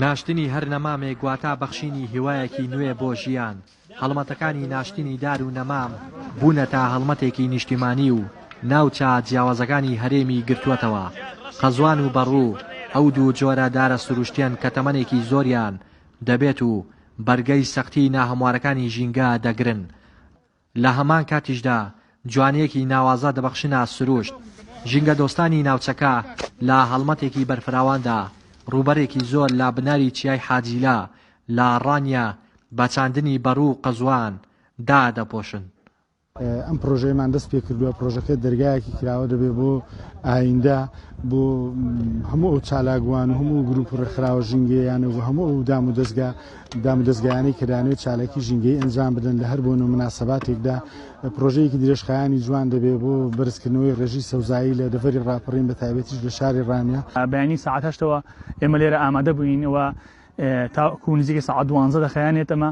ناشتنی هەر نەمامێک گواتە بەخشینی هیوایەکی نوێ بۆ ژیان. هەڵمەتەکانی ناشتنی دار و نەمام بوونەتە هەڵمەتێکی نیشتیمانی و ناوچە جیاوازەکانی هەرێمی گرتووەتەوە. قەزوان و بەڕوو ئەو دوو جۆرە دارە سروشتیان کە تەمەنێکی زۆریان دەبێت و بەرگەی سەختی ناهەموارەکانی ژینگە دەگرن. لە هەمان کاتیشدا جوانەیەکی ناوازە دەبەخشنە سروشت. ژینگە دۆستانی ناوچەکە لە هەڵمەتێکی بەرفراواندا ڕوبەرێکی زۆر لە بناری چیای حاجیلا لە ڕانیا بە چاندنی بەڕوو قەزوان دادەپۆشن. ئەم پرۆژەیەمان دەست پێ کردووە پرۆژەکە دەرگایەکی کراوە دەبێت بۆ ئایندە بۆ هەموو ئەو چالاگوان و هەموو گروپ ڕێکخراوە ژینگەیان و هەموو ئەو دام و دەستگایانەی کە دەیانەوێت چالاکی ژینگەی ئەنجام بدەن لە هەر بۆ مناسەباتێکدا پرۆژەیەکی درێژخایانی جوان دەبێت بۆ بەرزکردنەوەی ڕێژی سەوزایی لە دەڤەری ڕاپەڕین بە تایبەتیش لە شاری ڕامیا. بەیانی ساعات 8ەوە ئێمە لێرە ئامادە بووینەوە تاکو نزیکە ساعات 12 دەخایانێتەمە.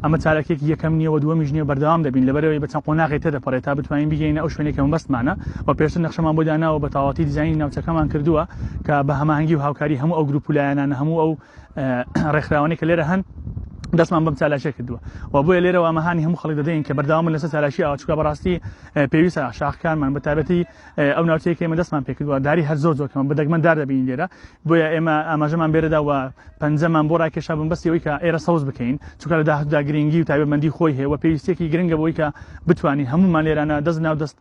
ئەمە چالەکێکی یەکەم نییە و دووەمیش نییە بەردەوام دەبین لەبەرەوەی بە چەند قۆناغی تێدەپەڕێت تا بتوانین بگەینە ئەو شوێنێکەوە بەستمانە و پێشتر نەخشەمان بۆ داناوە بە تەواوەتی دیزاینی ناوچەکەمان کردووە کە بە هەماهەنگی و هاوکاری هەموو ئەو گروپ و لایەنانە هەموو ئەو ڕێکخراوانەی کە لێرە هەن دەستمان بەم چالاشە کردووە و بۆیە لێرەوە ئەمەهانی هەموو خەڵک دەدەین کە بەردەوامن لەسەر چالاشی ئەوە چونکە بەڕاستی پێویستە شاخکارمان بە تایبەتی ئەو ناوچەیە کە ئێمە دەستمان پێ کردووە داری هەر زۆر زۆرکەمە بە دەگمەندار دەبین لێرە. بۆیە ئێمە ئاماژەمان بێرەدا و پەنجەمان بۆ ڕاکێشا بن بەستی ئەوەی کە ئێرە سەوز بکەین چونکە لە داهاتوودا گرنگی و تایبەتمەندی خۆی هەیە و پێویستێکی گرنگە بۆی کە بتوانین هەموومان لێرانە دەست ناو دەست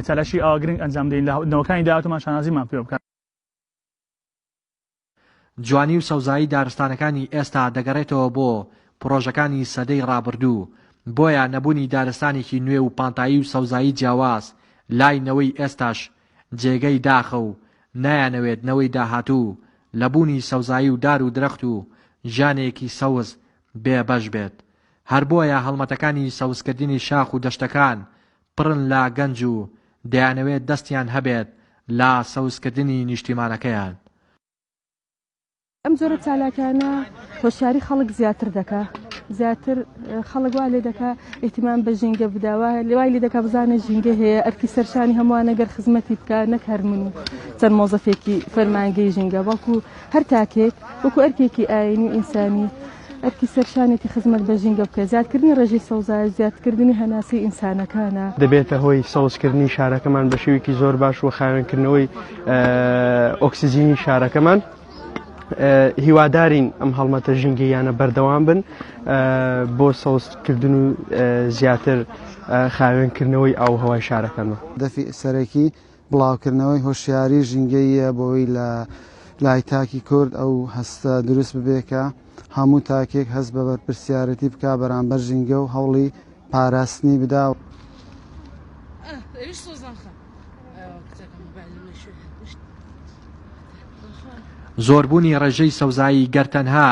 چالاشی ئاوا گرنگ ئەنجام دەین لە نەوەکانی داهاتوومان شانازیمان پێ بکات. جوانی و سەوزایی دارستانەکانی ئێستا دەگەڕێتەوە بۆ پرۆژەکانی سەدەی ڕابردوو. بۆیە نەبوونی دارستانێکی نوێ و پانتایی و سەوزایی جیاواز لاینەوەی ئێستاش جێگەی داخە و نایانەوێت نەوەی داهاتوو لەبوونی سەوزایی و دار و درەخت و ژانێکی سەوز بێبەش بێت. هەر بۆیە هەڵمەتەکانی سەوزکردنی شاخ و دەشتەکان پڕن لە گەنج و دەیانەوێت دەستیان هەبێت لە سەوزکردنی نیشتیمانەکەیان. ئەم جۆرە چالاکانە هۆشیاری خەڵک زیاتر دەکا زیاتر خەڵک وا لێ دەکا ئیحتیمام بە ژینگە بداوە لێوای لێ دەکا بزانە ژینگە هەیە ئەرکی سەرشانی هەمووان ئەگەر خزمەتی بکە نەک هەر من و چەند مۆزەفێکی فەرمانگەی ژینگە بەڵکو هەر تاکێک وەکو ئەرکێکی ئاینی و ئینسانی ئەرکی سەرشانێتی خزمەت بە ژینگە بکە. زیادکردنی ڕێژەی سەوزایی زیادکردنی هەناسی ئینسانەکانە دەبێتە هۆی سەوزکردنی شارەکەمان بە شێوەیەکی زۆر باش و خاوێنکردنەوەی ئۆکسیجینی شارەکەمان. هیوادارین ئەم هەڵمەتە ژینگەیانە بەردەوام بن بۆ سەوزکردن و زیاتر خاوێنکردنەوەی ئاو هەوای شارەکەمە. دەفی سەرەکی بڵاوکردنەوەی هۆشیاری ژینگەیە بۆی لە لای تاکی کورد ئەو هەستە دروست ببێکە هەموو تاکێک هەست بە بەرپرسیارەتی بکە بەرامبەر ژینگە و هەوڵی پاراستنی بدا. زۆربوونی ڕێژەی سەوزایی گەرتەنها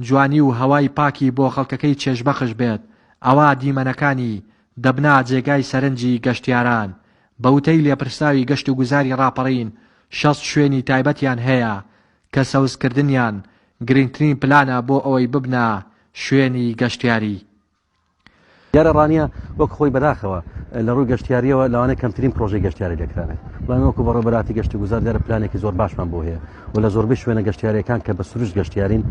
جوانی و هەوای پاکی بۆ خەڵکەکەی چێژبەخش بێت ئەوە دیمەنەکانی دەبنا جێگای سەرنجی گەشتیاران. بەوتەی لێپرساوی گەشت و گوزاری ڕاپەڕین 6 شوێنی تایبەتیان هەیە کە سەوزکردنیان گرنگترین پلانە بۆ ئەوەی ببنە شوێنی گەشتیاری. دیارە ڕانیە وەک خۆی بەداخەوە لە ڕووی گەشتیاریەوە لەوانەیە کەمترین پرۆژەی گەشتیاری دەکرانێت. بەڵامەوەکو بەڕێوەبەراتی گەشت و گوزار دیارە پلانێکی زۆر باشمان بۆ هەیە و لە زۆربەی شوێنە گەشتیاریەکان کە بە سروش گەشتیارین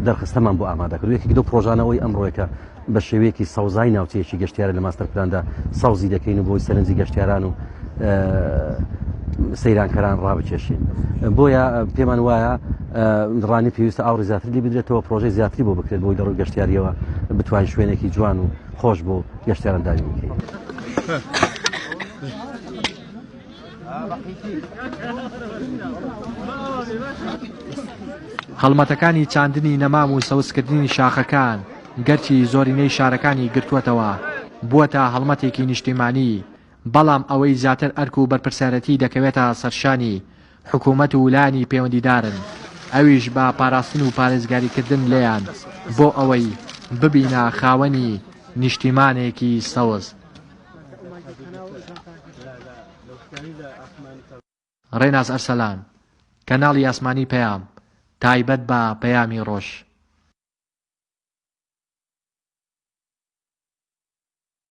دەرخستەمان بۆ ئامادە کرد. یەکێک دو پرۆژانەوەی ئەمڕۆیەکە بە شێوەیەکی سەوزای ناوچەیەکی گەشتیارە لە ماستەر پلاندا سەوزی دەکەین و بۆی سەرنجی گەشتیاران و سەیرانکەران ڕابچێشین. بۆیە پێمان وایە ڕانی پێویستە ئاوڕی زیاتری بدرێتەوە پرۆژەی زیاتری بۆ بکرێت بۆی لە ڕووی گەشتیاریەوە بتوانین شوێنێکی جوان و خۆش بۆ گەشتیاران داوین بکەین. هەڵمەتەکانی چاندنی نەمام و سەوزکردنی شاخەکان گەرچی زۆرینەی شارەکانی گرتووەتەوە بووەتە هەڵمەتێکی نیشتیمانی. بەڵام ئەوەی زیاتر ئەرک و بەرپرسیارەتی دەکەوێتە سەرشانی حکوومەت و لانی پەیوەندیدارن ئەویش بە پاراستن و پارێزگاریکردن لێیان بۆ ئەوەی ببینە خاوەنی نیشتیمانێکی سەوز. ڕێناز ئەرسەلان کەناڵی ئاسمانی پەیام تایبەت بە پەیامی ڕۆژ.